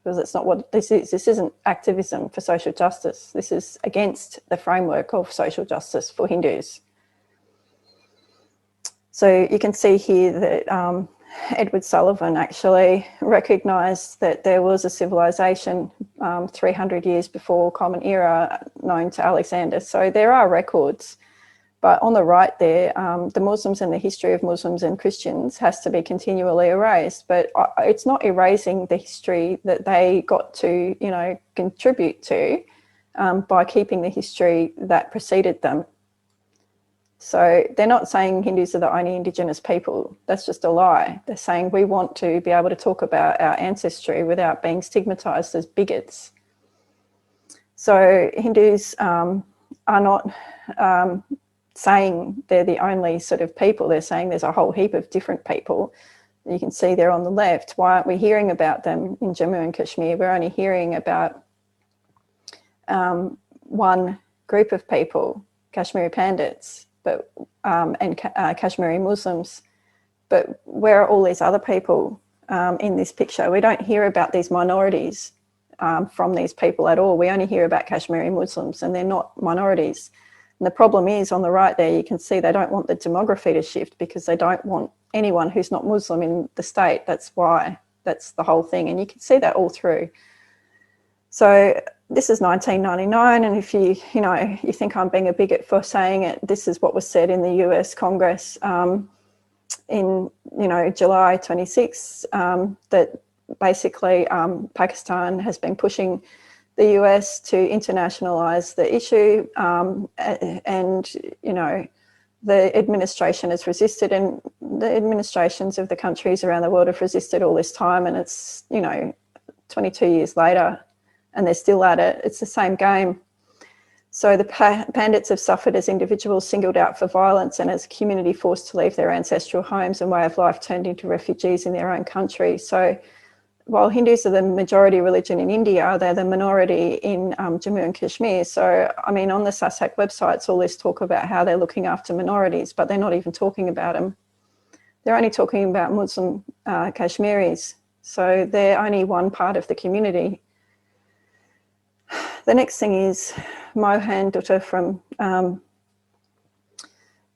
because that's not what this is. This isn't activism for social justice. This is against the framework of social justice for Hindus. So you can see here that Edward Sullivan actually recognised that there was a civilization 300 years before Common Era known to Alexander. So there are records. But on the right there, the Muslims and the history of Muslims and Christians has to be continually erased. But it's not erasing the history that they got to, you know, contribute to by keeping the history that preceded them. So they're not saying Hindus are the only Indigenous people. That's just a lie. They're saying we want to be able to talk about our ancestry without being stigmatised as bigots. So Hindus are not saying they're the only sort of people. They're saying there's a whole heap of different people. You can see there on the left. Why aren't we hearing about them in Jammu and Kashmir? We're only hearing about one group of people, Kashmiri Pandits, but and Kashmiri Muslims. But where are all these other people in this picture? We don't hear about these minorities from these people at all. We only hear about Kashmiri Muslims, and they're not minorities. And the problem is, on the right there, you can see they don't want the demography to shift because they don't want anyone who's not Muslim in the state. That's why. That's the whole thing. And you can see that all through. So this is 1999, and if you think I'm being a bigot for saying it, this is what was said in the US Congress in July 26, that basically Pakistan has been pushing the US to internationalise the issue, and the administration has resisted, and the administrations of the countries around the world have resisted all this time, and it's 22 years later and they're still at it. It's the same game. So the pandits have suffered as individuals singled out for violence, and as a community forced to leave their ancestral homes and way of life turned into refugees in their own country. So while Hindus are the majority religion in India, they're the minority in Jammu and Kashmir. So, I mean, on the SASAC websites, all this talk about how they're looking after minorities, but they're not even talking about them. They're only talking about Muslim Kashmiris. So they're only one part of the community. The next thing is Mohan Dutta from,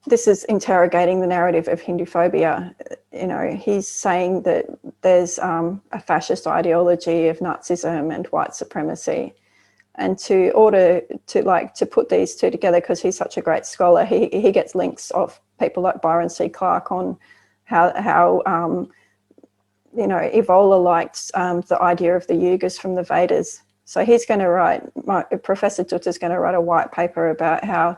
this is interrogating the narrative of Hinduphobia. He's saying that there's a fascist ideology of Nazism and white supremacy. And to put these two together, because he's such a great scholar, he gets links of people like Byron C. Clark on how Evola liked the idea of the yugas from the Vedas. So he's going to write, Professor Dutta is going to write a white paper about how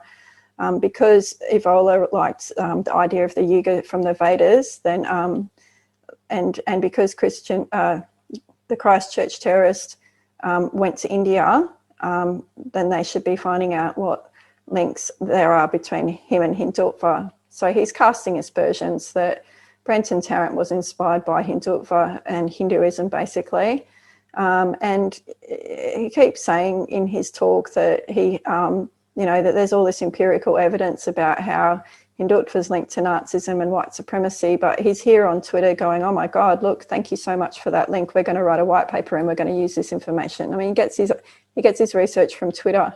because Evola liked the idea of the yuga from the Vedas, then and because the Christchurch terrorist went to India, then they should be finding out what links there are between him and Hindutva. So he's casting aspersions that Brenton Tarrant was inspired by Hindutva and Hinduism, basically. And he keeps saying in his talk that that there's all this empirical evidence about how Hindutva is linked to Nazism and white supremacy, but he's here on Twitter going, oh my God, look, thank you so much for that link. We're going to write a white paper and we're going to use this information. I mean, he gets his research from Twitter,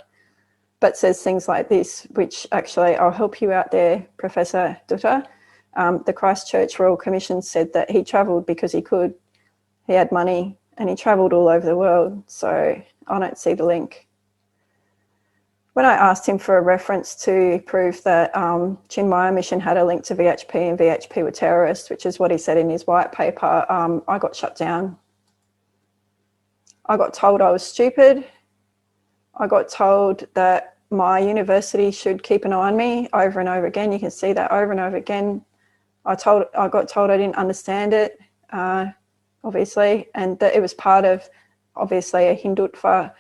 but says things like this, which actually I'll help you out there, Professor Dutta. The Christchurch Royal Commission said that he travelled because he could, he had money, and he travelled all over the world. So I don't see the link. When I asked him for a reference to prove that Chinmaya Mission had a link to VHP and VHP were terrorists, which is what he said in his white paper, I got shut down. I got told I was stupid. I got told that my university should keep an eye on me over and over again. You can see that over and over again. I got told I didn't understand it, obviously, and that it was part of, obviously, a Hindutva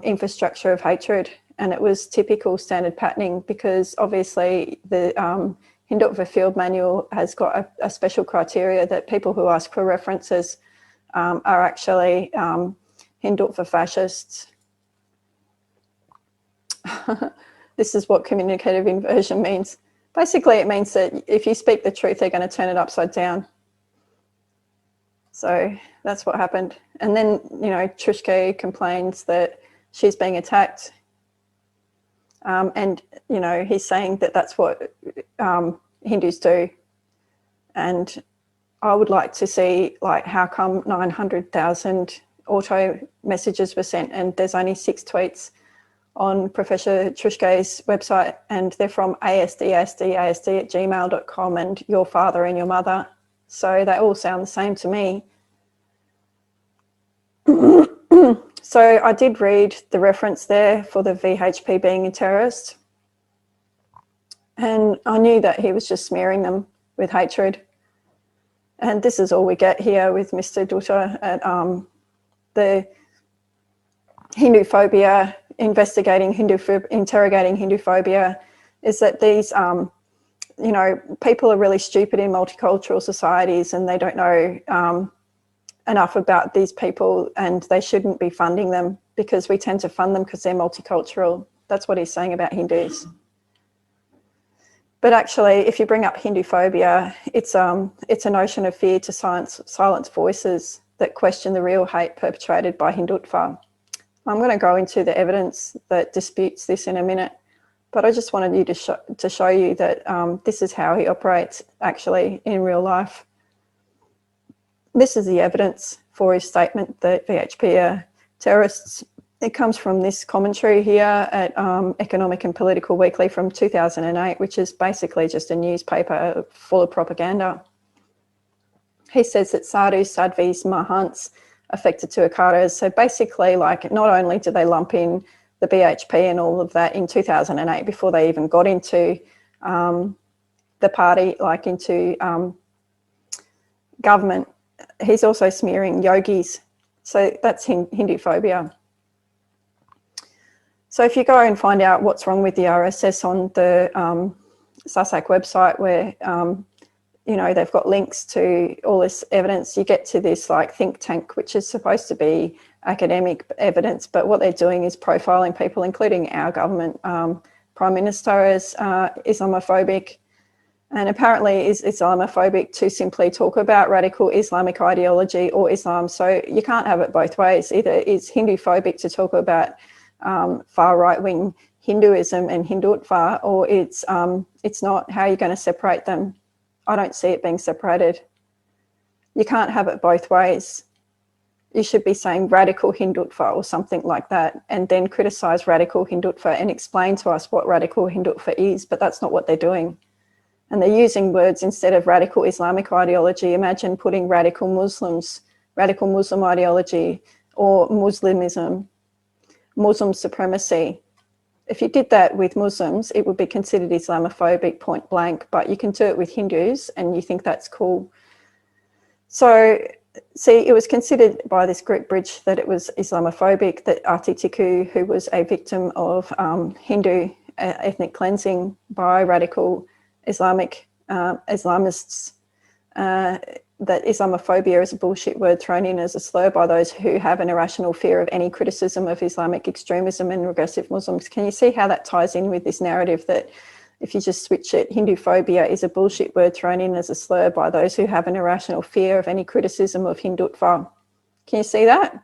infrastructure of hatred. And it was typical standard patterning because, obviously, the Hindutva field manual has got a special criteria that people who ask for references are actually Hindutva fascists. This is what communicative inversion means. Basically, it means that if you speak the truth, they're going to turn it upside down. So that's what happened. And then, Trishke complains that she's being attacked. And, he's saying that that's what Hindus do. And I would like to see, how come 900,000 auto messages were sent and there's only 6 tweets on Professor Trishke's website, and they're from asd@gmail.com and your father and your mother. So they all sound the same to me. So I did read the reference there for the VHP being a terrorist. And I knew that he was just smearing them with hatred. And this is all we get here with Mr. Dutta at the Hinduphobia, interrogating Hinduphobia, is that these, people are really stupid in multicultural societies and they don't know enough about these people, and they shouldn't be funding them because we tend to fund them because they're multicultural. That's what he's saying about Hindus. But actually, if you bring up Hinduphobia, it's a notion of fear to silence voices that question the real hate perpetrated by Hindutva. I'm going to go into the evidence that disputes this in a minute, but I just wanted you to show you that this is how he operates actually in real life. This is the evidence for his statement that VHP are terrorists. It comes from this commentary here at Economic and Political Weekly from 2008, which is basically just a newspaper full of propaganda. He says that sadhus, sadhvis, mahants affected to akaras. So basically, like, not only did they lump in the BHP and all of that in 2008 before they even got into the party, like into government, he's also smearing yogis. So that's Hinduphobia. So if you go and find out what's wrong with the RSS on the SASAC website, where you know, they've got links to all this evidence, you get to this like think tank, which is supposed to be academic evidence, but what they're doing is profiling people, including our government prime minister, as Islamophobic. And apparently is Islamophobic to simply talk about radical Islamic ideology or Islam. So you can't have it both ways. Either it's Hinduphobic to talk about far right-wing Hinduism and Hindutva, or it's not. How are you going to separate them? I don't see it being separated. You can't have it both ways. You should be saying radical Hindutva or something like that, and then criticise radical Hindutva and explain to us what radical Hindutva is, but that's not what they're doing. And they're using words instead of radical Islamic ideology. Imagine putting radical Muslims, radical Muslim ideology, or Muslimism, Muslim supremacy. If you did that with Muslims, it would be considered Islamophobic point blank, but you can do it with Hindus and you think that's cool. So, see, it was considered by this group Bridge that it was Islamophobic, that Ati Tiku, who was a victim of Hindu ethnic cleansing by radical Islamists, that Islamophobia is a bullshit word thrown in as a slur by those who have an irrational fear of any criticism of Islamic extremism and regressive Muslims. Can you see how that ties in with this narrative that if you just switch it, Hinduphobia is a bullshit word thrown in as a slur by those who have an irrational fear of any criticism of Hindutva? Can you see that?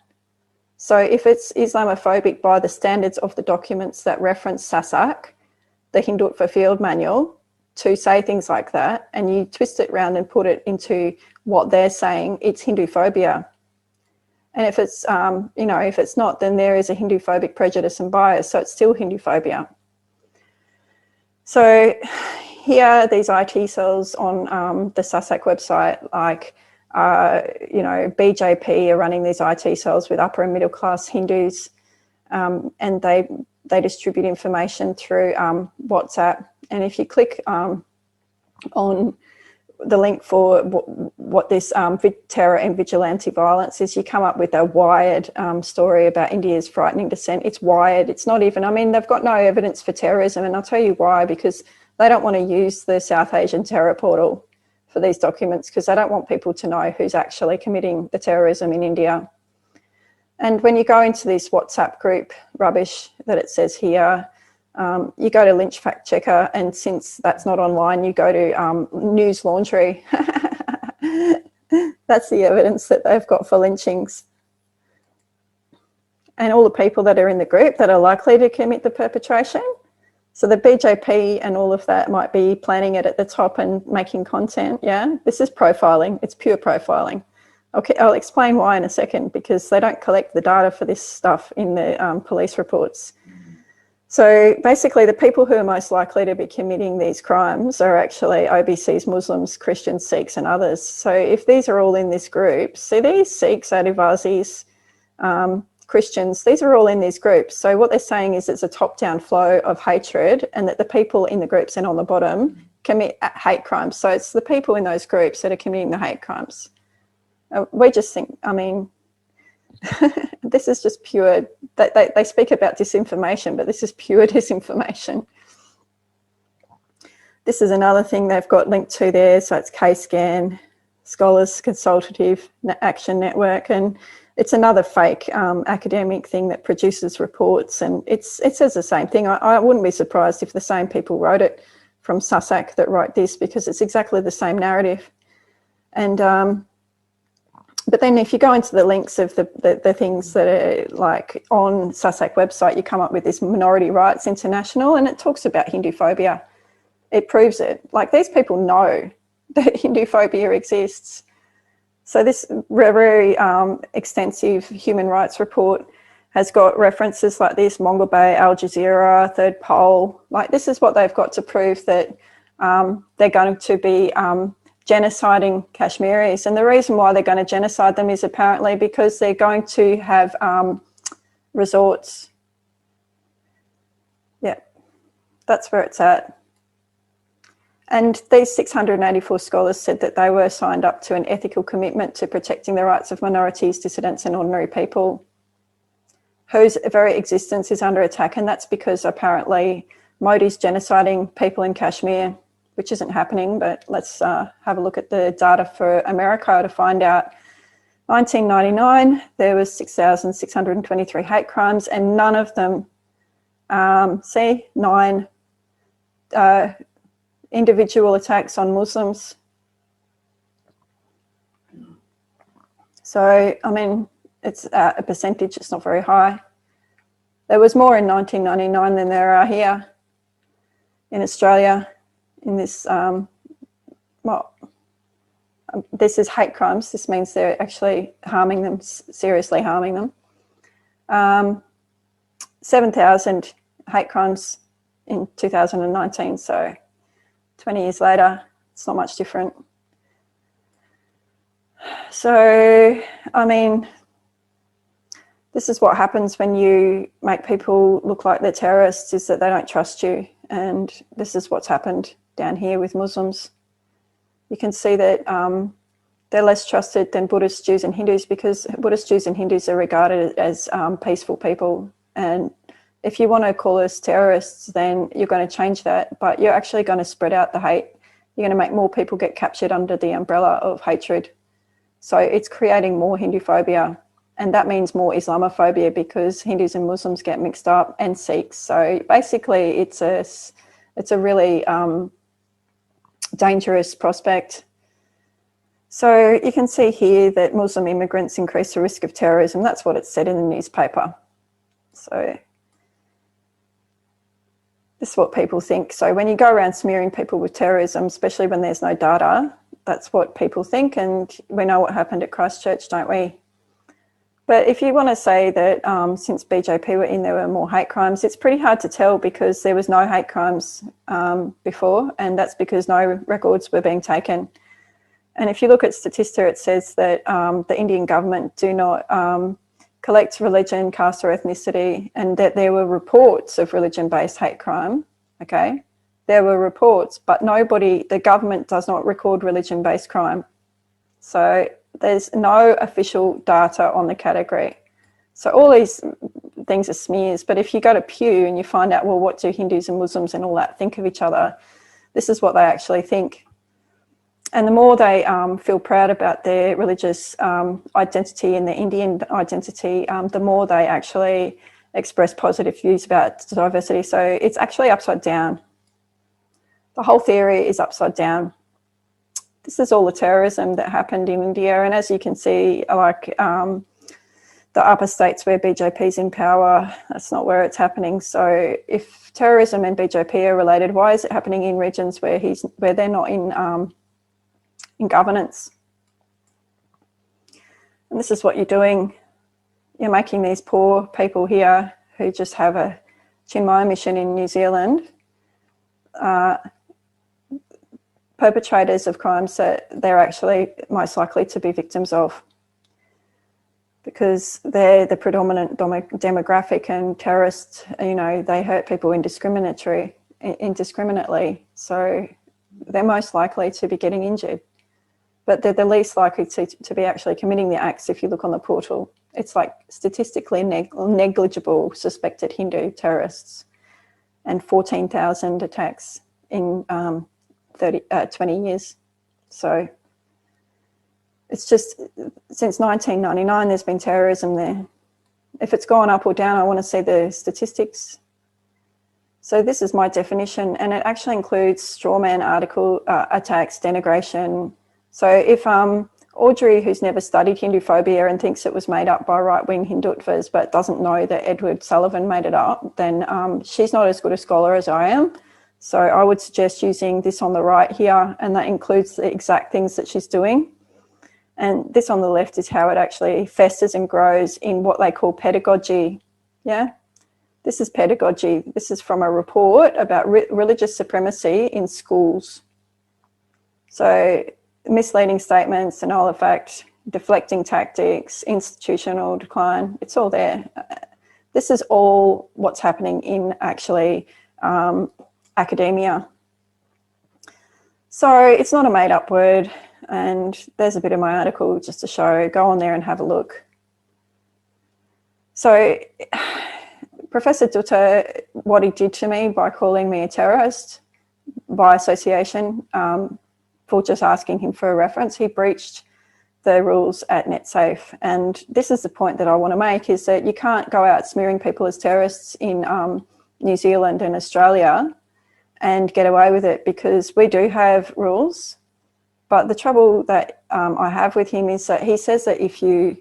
So if it's Islamophobic by the standards of the documents that reference SASAC, the Hindutva field manual, to say things like that, and you twist it around and put it into what they're saying, it's Hinduphobia. And if it's, you know, if it's not, then there is a Hinduphobic prejudice and bias, so it's still Hinduphobia. So here, these IT cells on the SASAC website, like, you know, BJP are running these IT cells with upper and middle class Hindus, and they distribute information through WhatsApp. And if you click on the link for what this terror and vigilante violence is, you come up with a Wired story about India's frightening descent. It's Wired. It's not even, I mean, they've got no evidence for terrorism, and I'll tell you why, because they don't want to use the South Asian terror portal for these documents, because they don't want people to know who's actually committing the terrorism in India. And when you go into this WhatsApp group rubbish that it says here, you go to Lynch Fact Checker, and since that's not online, you go to News Laundry. That's the evidence that they've got for lynchings. And all the people that are in the group that are likely to commit the perpetration. So the BJP and all of that might be planning it at the top and making content, yeah? This is profiling. It's pure profiling. Okay, I'll explain why in a second, because they don't collect the data for this stuff in the police reports. So basically the people who are most likely to be committing these crimes are actually OBCs, Muslims, Christians, Sikhs and others. So if these are all in this group, see these Sikhs, Adivasis, Christians, these are all in these groups. So what they're saying is it's a top-down flow of hatred, and that the people in the groups and on the bottom commit hate crimes. So it's the people in those groups that are committing the hate crimes. We just think, I mean, this is just pure, they speak about disinformation, but this is pure disinformation. This is another thing they've got linked to there. So it's K-Scan, Scholars Consultative Action Network, and it's another fake academic thing that produces reports, and it says the same thing. I wouldn't be surprised if the same people wrote it from SASAC that wrote this, because it's exactly the same narrative. And but then if you go into the links of the things that are like on SASAC website, you come up with this Minority Rights International, and it talks about Hinduphobia. It proves it. Like, these people know that Hinduphobia exists. So this very extensive human rights report has got references like this, Mongol Bay, Al Jazeera, Third Pole. Like, this is what they've got to prove that they're going to be genociding Kashmiris. And the reason why they're going to genocide them is apparently because they're going to have resorts. Yeah, that's where it's at. And these 684 scholars said that they were signed up to an ethical commitment to protecting the rights of minorities, dissidents and ordinary people whose very existence is under attack. And that's because apparently Modi's genociding people in Kashmir, which isn't happening, but let's have a look at the data for America to find out. 1999, there was 6,623 hate crimes, and none of them, see, 9 individual attacks on Muslims. So, I mean, it's a percentage, it's not very high. There was more in 1999 than there are here in Australia in this, well, this is hate crimes. This means they're actually harming them, seriously harming them. 7,000 hate crimes in 2019, so 20 years later, it's not much different. So, I mean, this is what happens when you make people look like they're terrorists, is that they don't trust you. And this is what's happened down here with Muslims. You can see that they're less trusted than Buddhists, Jews and Hindus, because Buddhists, Jews and Hindus are regarded as peaceful people. And if you want to call us terrorists, then you're going to change that, but you're actually going to spread out the hate. You're going to make more people get captured under the umbrella of hatred. So it's creating more Hinduphobia, and that means more Islamophobia, because Hindus and Muslims get mixed up, and Sikhs. So basically it's a really dangerous prospect. So you can see here that Muslim immigrants increase the risk of terrorism. That's what it said in the newspaper. So this is what people think. So when you go around smearing people with terrorism, especially when there's no data, that's what people think. And we know what happened at Christchurch, don't we? But if you want to say that since BJP were in, there were more hate crimes, it's pretty hard to tell, because there was no hate crimes before, and that's because no records were being taken. And if you look at Statista, it says that the Indian government do not collect religion, caste or ethnicity, and that there were reports of religion-based hate crime, okay? There were reports, but the government does not record religion-based crime. So there's no official data on the category. So all these things are smears, but if you go to Pew and you find out, well, what do Hindus and Muslims and all that think of each other, this is what they actually think. And the more they feel proud about their religious identity and their Indian identity, the more they actually express positive views about diversity. So it's actually upside down. The whole theory is upside down. This is all the terrorism that happened in India. And as you can see, like the upper states where BJP's in power, that's not where it's happening. So if terrorism and BJP are related, why is it happening in regions where they're not in governance? And this is what you're doing. You're making these poor people here who just have a Chinmaya mission in New Zealand perpetrators of crimes that they're actually most likely to be victims of, because they're the predominant demographic, and terrorists, you know, they hurt people indiscriminately. So they're most likely to be getting injured, but they're the least likely to be actually committing the acts. If you look on the portal, it's like statistically negligible suspected Hindu terrorists, and 14,000 attacks in 20 years. So it's just, since 1999, there's been terrorism there. If it's gone up or down, I want to see the statistics. So this is my definition, and it actually includes strawman article attacks, denigration. So if Audrey, who's never studied Hinduphobia and thinks it was made up by right-wing Hindutvas but doesn't know that Edward Sullivan made it up, then she's not as good a scholar as I am. So I would suggest using this on the right here, and that includes the exact things that she's doing. And this on the left is how it actually festers and grows in what they call pedagogy. Yeah. This is pedagogy. This is from a report about religious supremacy in schools. So misleading statements, denial of fact, deflecting tactics, institutional decline, it's all there. This is all what's happening in actually academia. So it's not a made up word, and there's a bit of my article just to show. Go on there and have a look. So Professor Dutta, what he did to me by calling me a terrorist by association for just asking him for a reference, he breached the rules at NetSafe. And this is the point that I want to make, is that you can't go out smearing people as terrorists in New Zealand and Australia and get away with it, because we do have rules. But the trouble that I have with him is that he says that if you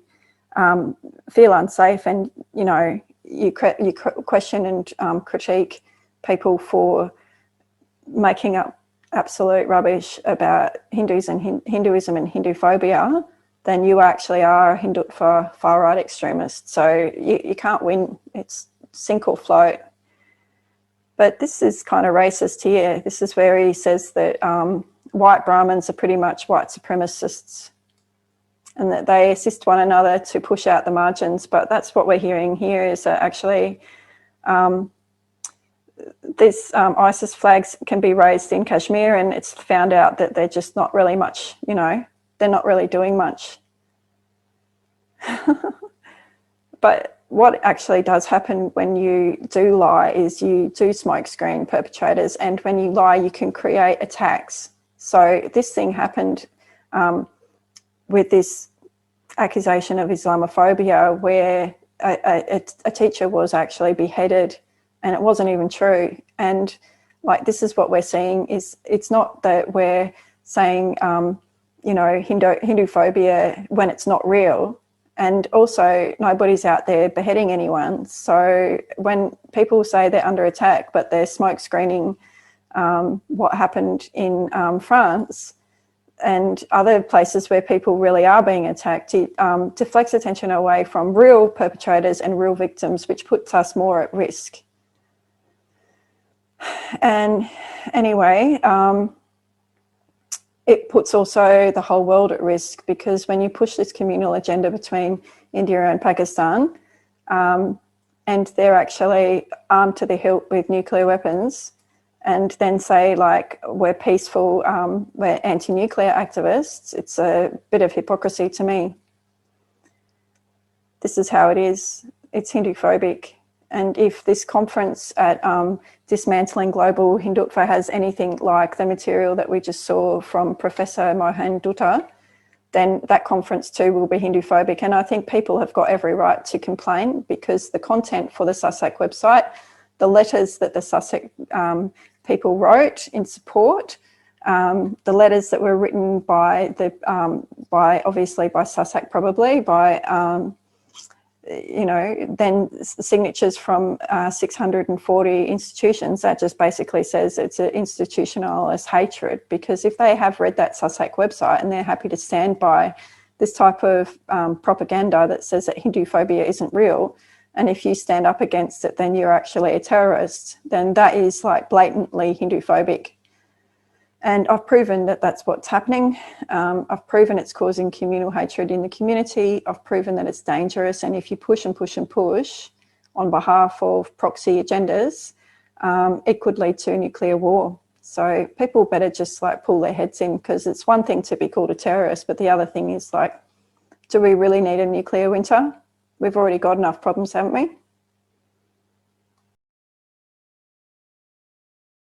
feel unsafe and, you know, you question and critique people for making up absolute rubbish about Hinduism and Hinduphobia, then you actually are a Hindutva far-right extremist. So you can't win. It's sink or float. But this is kind of racist here. This is where he says that white Brahmins are pretty much white supremacists and that they assist one another to push out the margins. But that's what we're hearing here, is that actually these ISIS flags can be raised in Kashmir, and it's found out that they're just not really much, you know, they're not really doing much. But what actually does happen when you do lie is you do smokescreen perpetrators, and when you lie, you can create attacks. So this thing happened with this accusation of Islamophobia, where a teacher was actually beheaded, and it wasn't even true. And like, this is what we're seeing, is it's not that we're saying, you know, Hinduphobia when it's not real. And also nobody's out there beheading anyone. So when people say they're under attack, but they're smoke screening what happened in France and other places where people really are being attacked, it deflects attention away from real perpetrators and real victims, which puts us more at risk. And anyway, it puts also the whole world at risk, because when you push this communal agenda between India and Pakistan, and they're actually armed to the hilt with nuclear weapons, and then say, like, we're peaceful, we're anti-nuclear activists, it's a bit of hypocrisy to me. This is how it is. It's Hinduphobic. And if this conference at Dismantling Global Hindutva has anything like the material that we just saw from Professor Mohan Dutta, then that conference too will be Hinduphobic. And I think people have got every right to complain, because the content for the SASAC website, the letters that the SASAC people wrote in support, the letters that were written by obviously by SASAC, probably by you know, then signatures from 640 institutions, that just basically says it's an institutionalist hatred. Because if they have read that SASAC website and they're happy to stand by this type of propaganda that says that Hinduphobia isn't real, and if you stand up against it, then you're actually a terrorist, then that is like blatantly Hinduphobic. And I've proven that that's what's happening. I've proven it's causing communal hatred in the community. I've proven that it's dangerous. And if you push and push and push on behalf of proxy agendas, it could lead to a nuclear war. So people better just like pull their heads in, because it's one thing to be called a terrorist, but the other thing is, like, do we really need a nuclear winter? We've already got enough problems, haven't we?